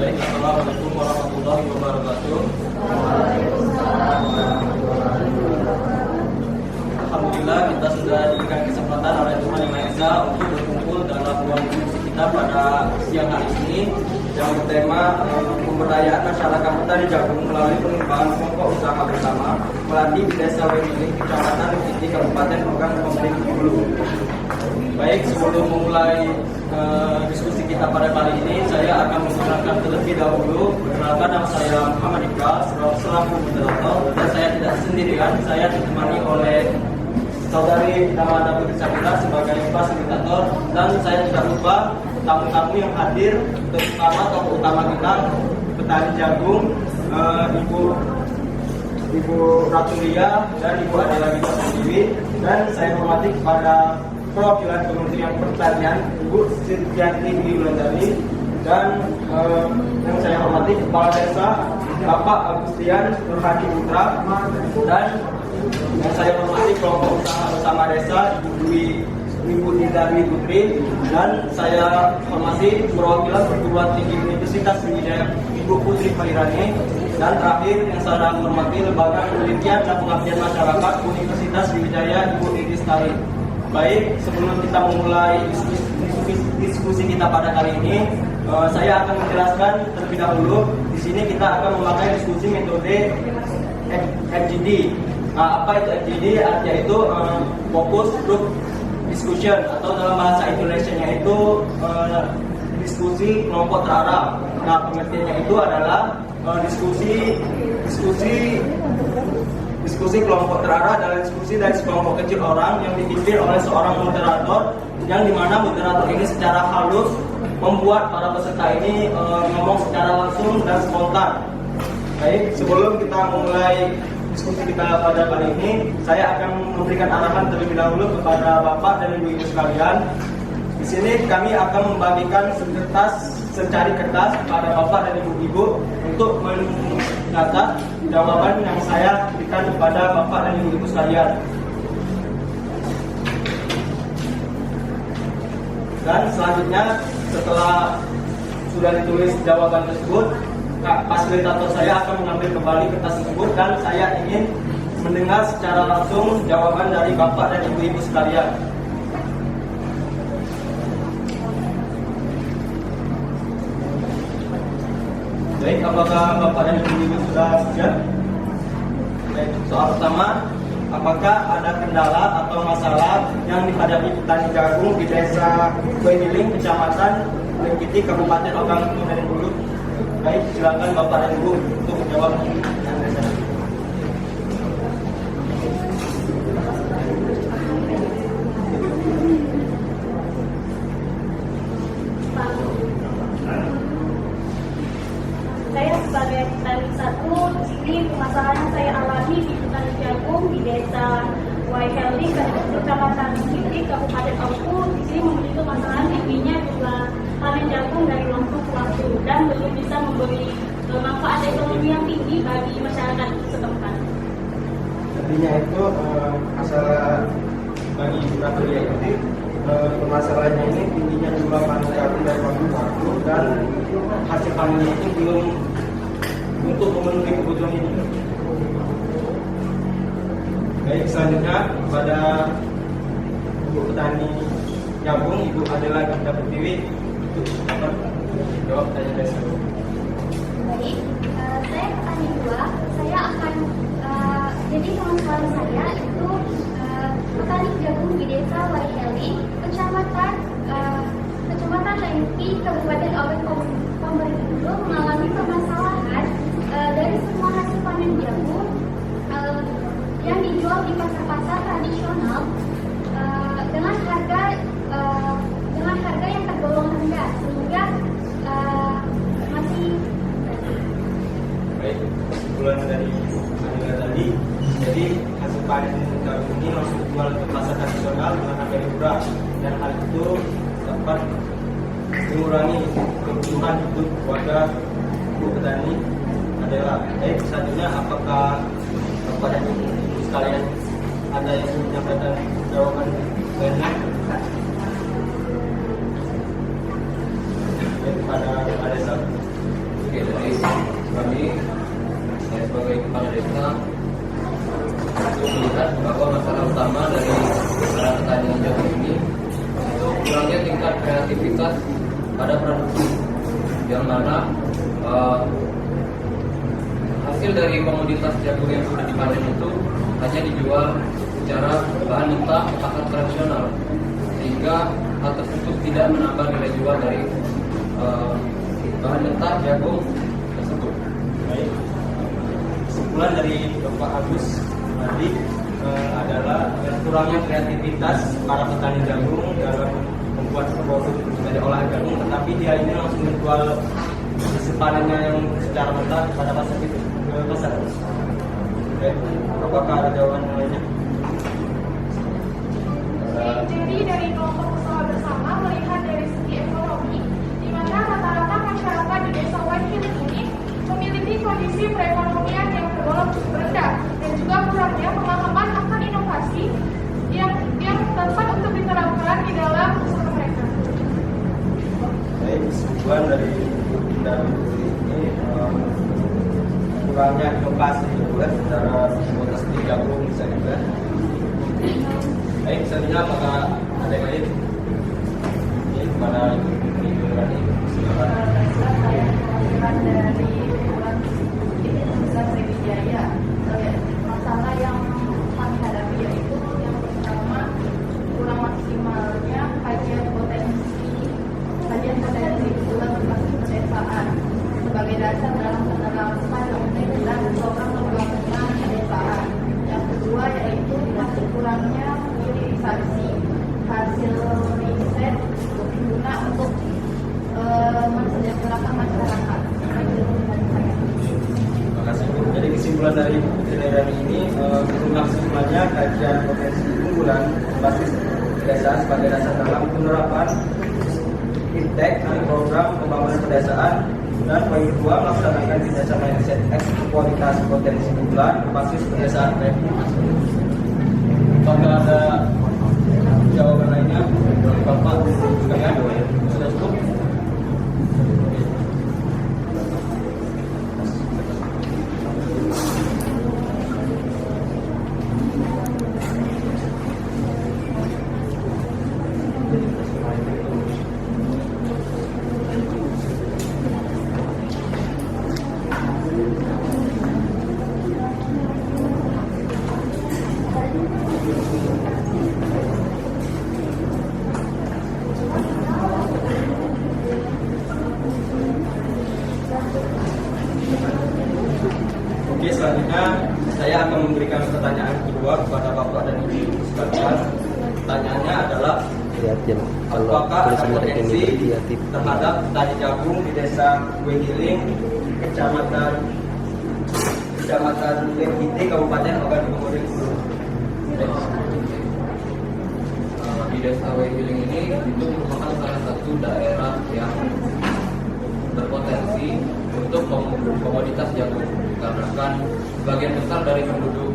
Baik, assalamualaikum warahmatullahi wabarakatuh. Alhamdulillah kita sudah diberikan kesempatan oleh Tuhan Yang Maha Esa untuk berkumpul dalam ruang diskusi kita pada siang hari ini yang bertema pemberdayaan masyarakat petani jagung melalui pengembangan kelompok usaha bersama melatih di Desa Wemiling, Kecamatan Kiti, Kabupaten Ogan Komering Ulu. Baik, sebelum memulai diskusi kita pada kali ini, saya akan memperkenalkan terlebih dahulu. Perkenalkan, nama saya Muhammad Iqbal selaku moderator, dan saya tidak sendirian. Saya ditemani oleh saudari Damada Putri Sakura sebagai fasilitator, dan saya tidak lupa tamu-tamu yang hadir, terutama tokoh utama kita, petani jagung, Ibu Ratu Lia dan Ibu Adela Gita sendiri, dan saya hormati kepada perwakilan Kementerian Pertanian Ibu Sitiati Wulandari, dan yang saya hormati Kepala Desa Bapak Agustian Nurhadi Putra, dan yang saya hormati kelompok usaha bersama desa Ibu Dinda Dwi Putri, dan saya hormati perwakilan perguruan tinggi Universitas Sriwijaya Ibu Putri Khairani, dan terakhir yang saya hormati lembaga penelitian dan pengabdian masyarakat Universitas Sriwijaya Ibu Didi Stari. Baik, sebelum kita memulai diskusi kita pada kali ini, saya akan menjelaskan terlebih dahulu. Di sini kita akan memakai diskusi metode FGD. Apa itu FGD? Artinya itu Focus Group Discussion, atau dalam bahasa Indonesia-nya itu diskusi kelompok terarah. Nah, pengertiannya itu adalah diskusi kelompok terarah adalah diskusi dari sekelompok kecil orang yang dipimpin oleh seorang moderator, yang dimana moderator ini secara halus membuat para peserta ini ngomong secara langsung dan spontan. Baik, sebelum kita memulai diskusi kita pada kali ini, saya akan memberikan arahan terlebih dahulu kepada Bapak dan Ibu-Ibu sekalian. Di sini kami akan membagikan secari kertas kepada Bapak dan Ibu-Ibu untuk mencatat jawaban yang saya berikan kepada Bapak dan Ibu-Ibu sekalian. Dan selanjutnya, setelah sudah ditulis jawaban tersebut, fasilitator saya akan mengambil kembali kertas tersebut, dan saya ingin mendengar secara langsung jawaban dari Bapak dan Ibu-Ibu sekalian. Baik, apakah Bapak dan Ibu sudah siap? Baik, soal pertama, apakah ada kendala atau masalah yang dihadapi petani jagung di Desa Wemiling, Kecamatan Lekiti, Kabupaten Ogan Komering Ulu? Baik, silakan Bapak dan Ibu untuk menjawab. Saya sebagai petani satu, di sini permasalahan yang saya alami di petani jagung di Desa Waiheli, Kecamatan Kiti, Kabupaten Oku. Di sini memiliki permasalahan tingginya jumlah panen jagung dari waktu ke waktu dan belum bisa memberi manfaat ekonomi yang tinggi bagi masyarakat setempat. Artinya itu masalah bagi Ibu Ratu Lia ini, permasalahannya ini tingginya jumlah panen jagung dari waktu ke waktu, dan hasil panennya itu belum untuk memenuhi kebutuhan ini. Baik, selanjutnya pada Ibu petani jagung, Ibu Adela Gita Putri, untuk jawab tanya desa. Baik, saya petani dua. Saya akan jadi permasalahan saya itu petani jagung di Desa Waiheli, Kecamatan Lengki, Kabupaten Ogan Komering Ulu mengalami permasalahan dari semua hasil panen jagung yang dijual di pasar-pasar tradisional dengan harga yang tergolong rendah, sehingga masih. Baik, kesimpulan dari Adela tadi, jadi hasil panen jagung ini langsung dijual ke pasar tradisional dengan harga yang murah, dan hal itu dapat mengurangi kebutuhan hidup warga Ibu petani Adela. Baik, selanjutnya apakah Bapak dan Ibu sekalian ada yang ingin menyampaikan jawaban lainnya? Baik, pada desa. tingkat kreativitas pada produksi, yang mana hasil dari komoditas jagung yang sudah dipanen itu hanya dijual secara bahan mentah pasar tradisional, sehingga hal tersebut tidak menambah nilai jual dari bahan mentah jagung tersebut. Baik. Kesimpulan dari Bapak Agus tadi adalah kurangnya kreativitas para petani jagung dalam membuat produk dari olahan jagung, tetapi dia ini langsung menjual hasil panennya yang secara mentah pada pasar itu ke pasar. Oke, apakah ada jawaban lainnya? Jadi dari kelompok usaha bersama melihat dari segi ekonomi, di mana rata-rata masyarakat di desa Whitehill ini memiliki kondisi perekonomian yang tergolong cukup rendah dan juga kurangnya pemahaman akan inovasi yang tepat untuk diterapkan di dalam usaha mereka. Baik, kesimpulan dari ini kurangnya inovasi juga secara komoditas jagung bisa juga. Baik, selanjutnya apakah ada yang lain? Ini kepada Ibu Rani, silakan. Dari Bulan Besar Sriwijaya, masalah yang kami hadapi yaitu yang pertama kurang maksimalnya kajian potensi kebutuhan berbasis pedesaan sebagai dasar dalam penerapan dan program pembangunan pedesaan. Yang kedua yaitu masih kurangnya hilirisasi hasil riset guna untuk mensejahterakan masyarakat. Terima kasih. Jadi kesimpulan dari Rani ini maksimalnya kajian potensi unggulan basis pedesaan sebagai dasar dalam penerapan Fintech dan program pembangunan pedesaan, dan poin kedua melaksanakan kerjasama riset eksploitasi potensi unggulan basis pedesaan. Apakah ada jawaban lainnya dari Bapak sekalian? Sudah cukup? Oke, selanjutnya saya akan memberikan pertanyaan kedua kepada Bapak dan Ibu sekalian. Pertanyaannya adalah, apakah ada potensi terhadap petani jagung di desa Kuegiling, Kecamatan Lekiti, Kabupaten Ogan Komering Ulu? Di desa Whitehill ini itu merupakan salah satu daerah yang berpotensi untuk komoditas jagung, dikarenakan sebagian besar dari penduduk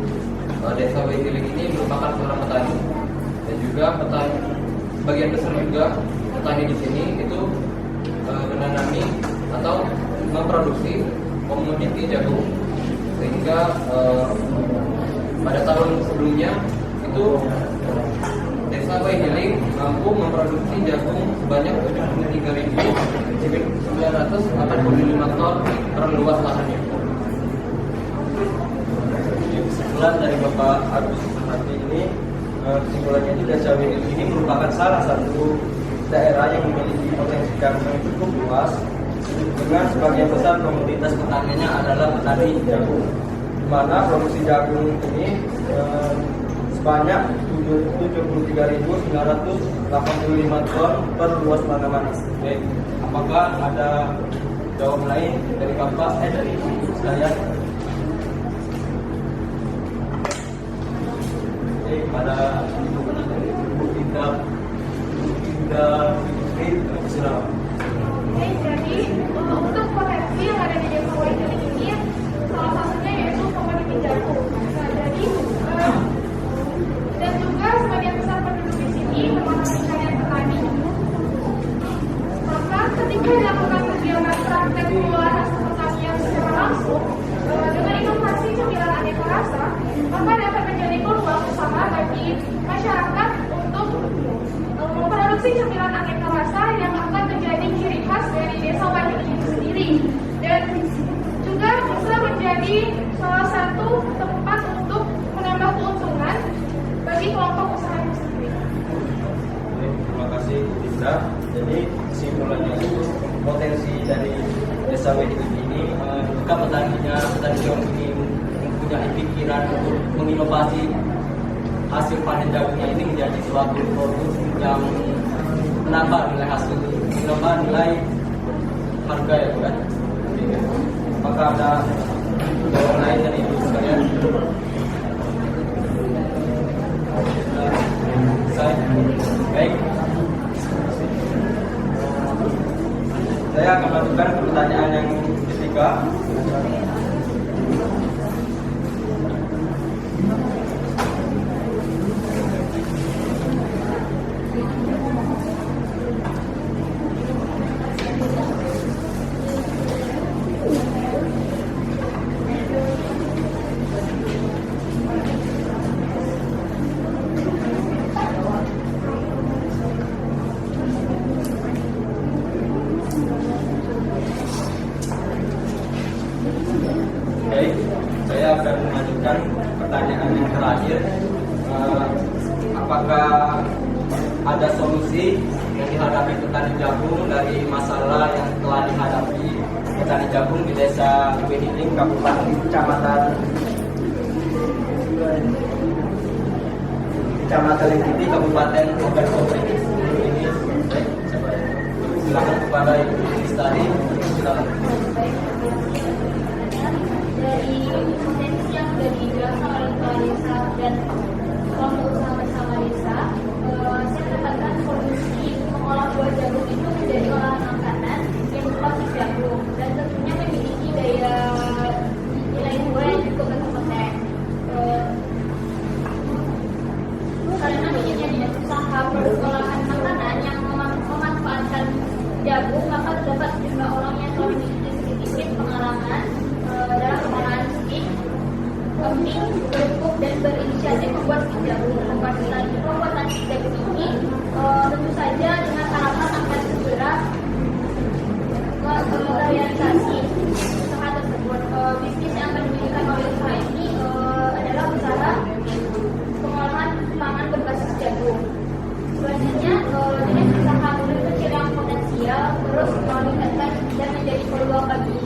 desa Whitehill ini merupakan seorang petani, dan juga sebagian besar juga petani di sini itu menanami atau memproduksi komoditi jagung, sehingga pada tahun sebelumnya itu desa Whitehill mampu memproduksi jagung sebanyak 73.985 ton per luas lahannya. Kesimpulan dari Bapak Agus nanti ini, kesimpulannya itu desa Whitehill ini merupakan salah satu daerah yang memiliki potensi jagung yang cukup luas, dengan sebagian besar komoditas petaniannya adalah petani jagung, di mana produksi jagung ini sebanyak 73.985 ton per luas tanaman. Baik, apakah ada jawaban lain dari Bapak dari Ibu sekalian? Oke, pada Ibu Tinggal silakan. Oke, jadi untuk potensi yang ada di desa Whitehill ini salah satunya yaitu komoditi jagung. Nah, jadi dan juga sebagian besar penduduk di sini termasuk sekalian petani. Maka ketika dilakukan kegiatan praktek keluar pertanian secara langsung dengan inovasi cemilan aneka rasa, maka dapat menjadi peluang usaha bagi masyarakat untuk memproduksi cemilan aneka rasa menjadi salah satu tempat untuk menambah keuntungan bagi kelompok usaha itu sendiri. Baik, terima kasih Bu Dinda. Jadi kesimpulannya itu potensi dari desa Weding ini jika petani jagung ini mempunyai pikiran untuk menginovasi hasil panen jagungnya ini menjadi suatu produk yang menambah nilai hasil, menambah nilai harga ya Bu kan. Apakah ada jawaban lain dari Ibu sekalian? Baik. Saya akan lanjutkan ke pertanyaan yang ketiga. Baik, saya akan melanjutkan pertanyaan yang terakhir. Apakah ada solusi yang dihadapi petani jagung dari masalah yang telah dihadapi petani jagung di desa Weding, Kecamatan Lentiti, Kabupaten Bogor ini? Baik, silakan kepada Ibu Lestari. Silakan. Dari potensi yang sudah dijelaskan oleh Kepala Desa dan kelompok usaha bersama desa, saya mendapatkan solusi mengolah buah jagung itu menjadi olahan makanan yang berupa si jagung dan tentunya memiliki daya nilai jual yang cukup berkompeten. Karena minimnya jenis usaha produk olahan makanan yang memanfaatkan jagung, maka terdapat sejumlah orang yang telah memiliki sedikit pengalaman dalam pengolahan stik, kambing, berkuk, dan berinisiatif membuat stik jagung. Pembuatan stik jagung ini tentu saja dengan harapan akan segera merealisasi usaha tersebut. Bisnis yang akan dimiliki oleh usaha ini adalah usaha pengolahan pangan berbasis jagung. Selanjutnya, jenis usaha mulai kecil yang potensial terus meningkatkan dan menjadi peluang bagi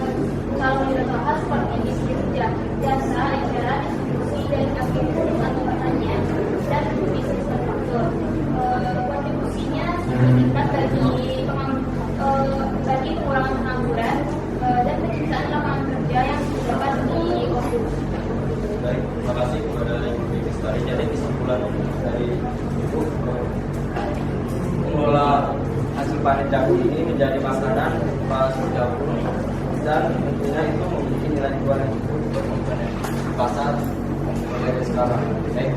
calon wirausaha seperti bisnis jasa, eceran, distribusi, dan aktivitas atau pertanian dan bisnis manufaktur. Kontribusinya signifikan bagi pengurangan pengangguran dan penciptaan lapangan kerja yang dapat dikontribusi. Baik, terima kasih kepada Ibu Lestari. Jadi kesimpulan dari Ibu, mengelola hasil panen jagung ini menjadi makanan hasil jagung dan tentunya itu memiliki nilai jual yang cukup berkompeten di pasar mulai dari sekarang. Baik,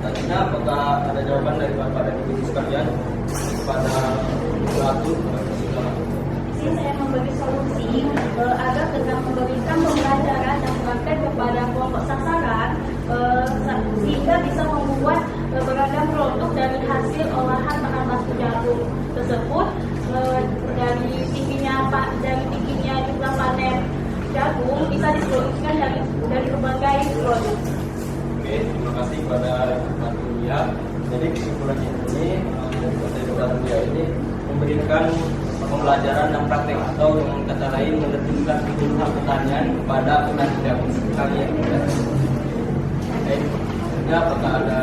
nantinya apakah ada jawaban dari Bapak dan Ibu sekalian kepada Ratu? Di sini saya memberi solusi agar dengan memberikan pembelajaran dan praktek kepada kelompok sasaran sehingga bisa membuat beragam produk dari hasil olahan bahan baku jagung tersebut. Dari tingginya jumlah panen jagung bisa diproduksikan dari berbagai produk. Oke, terima kasih kepada Ratu Lia. Jadi kesimpulan ini dari Ratu Lia ini memberikan pembelajaran dan praktek atau dengan kata lain menerjunkan ilmu pertanian kepada petani jagung sekalian. Baik, selanjutnya apakah ada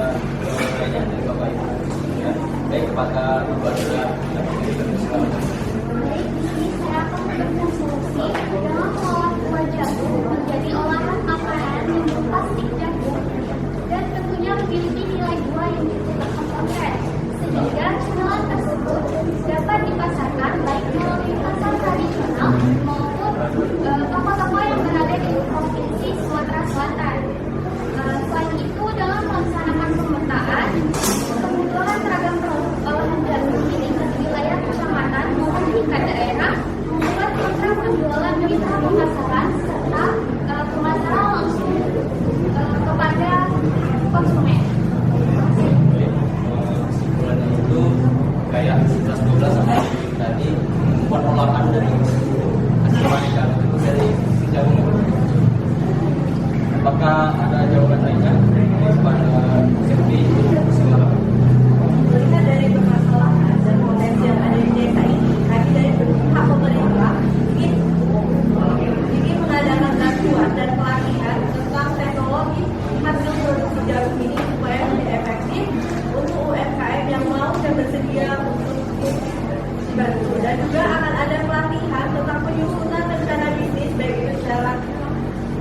pertanyaan dari Bapak Ibu? Ya, baik, kepada Ibu adalah Baik, ini saya akan memberikan solusi dalam mengolah buah jagung menjadi olahan makanan yang berupa stik jagung dan tentunya memiliki nilai jual yang cukup berkompeten sehingga cemilan tersebut dapat dipasarkan baik melalui pasar tradisional maupun toko-toko yang berada di provinsi Sumatera Selatan. Selain itu, dalam melaksanakan pemetaan kebutuhan terhadap produk olahan jagung ini ke wilayah kecamatan maupun tingkat daerah, membuat program penjualan mitra pemasaran serta pemasaran langsung kepada konsumen. kesimpulannya itu kayak 11-12 sama tadi membuat olahan dari hasil panen jagung itu dari si jagung. Apakah ada jawaban lainnya kepada Septi? Silakan. Melihat dari permasalahan dan potensi yang ada di desa ini, kami dari pihak pemerintah ingin mengadakan bantuan dan pelatihan tentang teknologi hasil produksi jagung ini supaya lebih efektif untuk UMKM yang mau dan bersedia untuk dibantu. Dan juga akan ada pelatihan tentang penyusunan rencana bisnis baik itu secara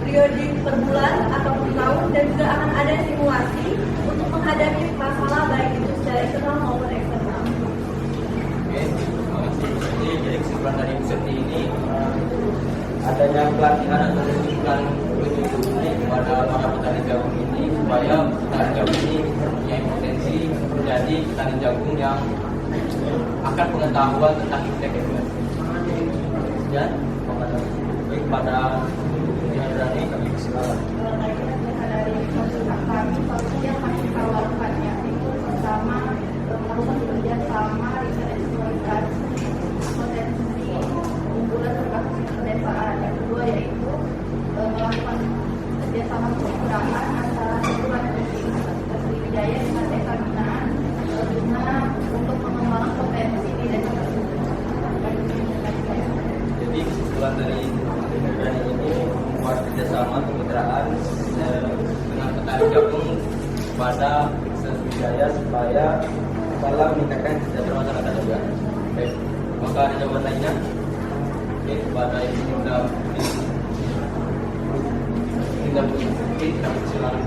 periodik per bulan ataupun tahun, dan juga akan ada simulasi untuk menghadapi masalah baik itu secara internal maupun eksternal. Oke, terima kasih. Jadi kesimpulan dari Bu Septi ini Adanya pelatihan atau pendidikan kepada para petani jagung ini supaya petani jagung ini mempunyai potensi menjadi petani jagung yang akan pengetahuan tentang teknologi. Ya, baik pada yang berani kami silakan. Dari konsultan kami, solusi yang masih kita lakukan yaitu pertama melakukan kerjasama riset eksploitasi potensi unggulan berbasis pedesaan. Yang kedua yaitu melakukan kerjasama kemitraan antara Satuan Sriwijaya dengan desa binaan guna untuk pengembangan potensi di desa tersebut. Jadi kesimpulan dari berani ini membuat kerjasama kemitraan dengan petani jagung pada Sriwijaya supaya dalam meningkatkan kesejahteraan masyarakat juga. Baik, maka ada jawaban lainnya? Oke, kepada yang sudah tidak silakan.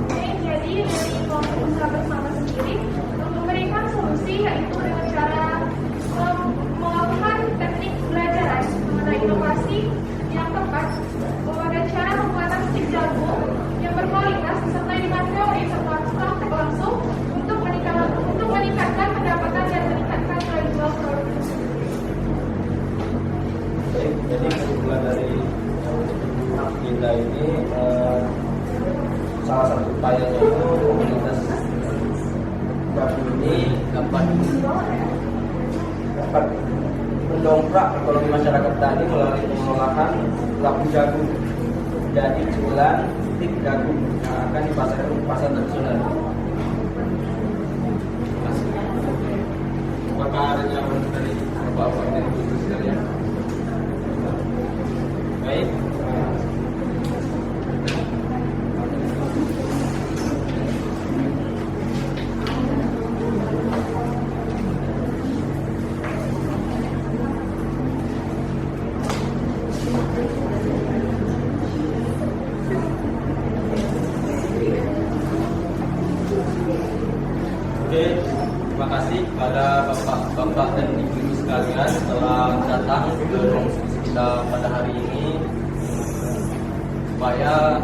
Oke, jadi dari kelompok usaha bersama sendiri memberikan solusi yaitu dengan cara melakukan teknik belajaran mengenai inovasi yang tepat, dengan cara pembuatan stik jagung yang berkualitas disertai dengan teori serta praktek langsung untuk meningkatkan pendapatan dan meningkatkan nilai jual produk. Baik, jadi kesimpulan dari kita ini salah satu upayanya itu komunitas jagung ini dapat mendongkrak ekonomi masyarakat tani melalui pengolahan labu jagung jadi culan stik jagung yang akan dipasarkan di pasar tradisional. Apakah ada jawaban dari Bapak dan Ibu sekalian? Baik. Oke, terima kasih kepada bapak-bapak dan ibu-ibu sekalian telah datang ke ruang diskusi kita pada hari ini supaya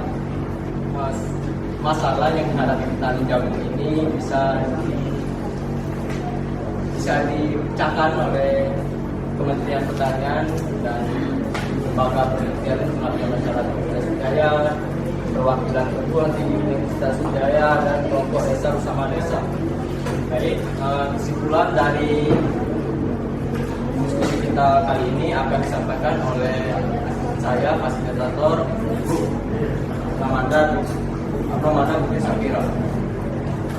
masalah yang dihadapi petani jagung ini bisa dipecahkan oleh Kementerian Pertanian dan lembaga penelitian dan masyarakat Sriwijaya, perwakilan perguruan tinggi Universitas Sriwijaya dan kelompok desa bersama desa. Baik, kesimpulan dari diskusi kita kali ini akan disampaikan oleh saya, fasilitator Ibu Ramadan Bukit Sakira.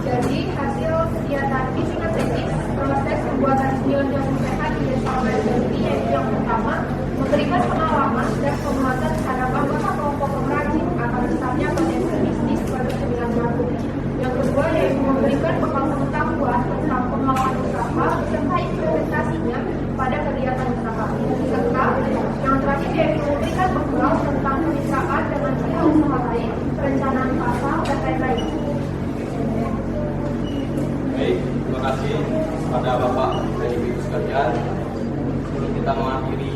Jadi hasil kegiatan psikoteknik proses pembuatan ion jagung sehat di desa Wajandi yaitu yang pertama memberikan pengalaman dan penguatan terhadap anggota kelompok pengrajin akan besarnya potensi bisnis pada sembilan jagung. Yang kedua yaitu memberikan bekal pengetahuan tentang pengelolaan usaha serta implementasinya pada kegiatan usaha. Serta yang terakhir yaitu memberikan bekal tentang kemitraan dengan pihak usaha lain, perencanaan pasar dan lain-lain. Baik, terima kasih kepada Bapak dan Ibu sekalian. Sebelum kita mengakhiri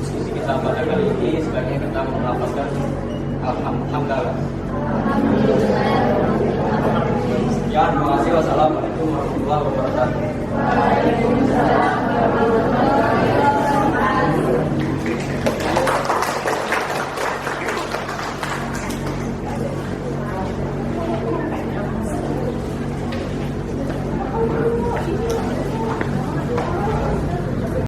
diskusi kita pada kali ini, sebaiknya kita melafazkan alhamdulillah. Ya, terima kasih. Wassalamualaikum warahmatullahi wabarakatuh.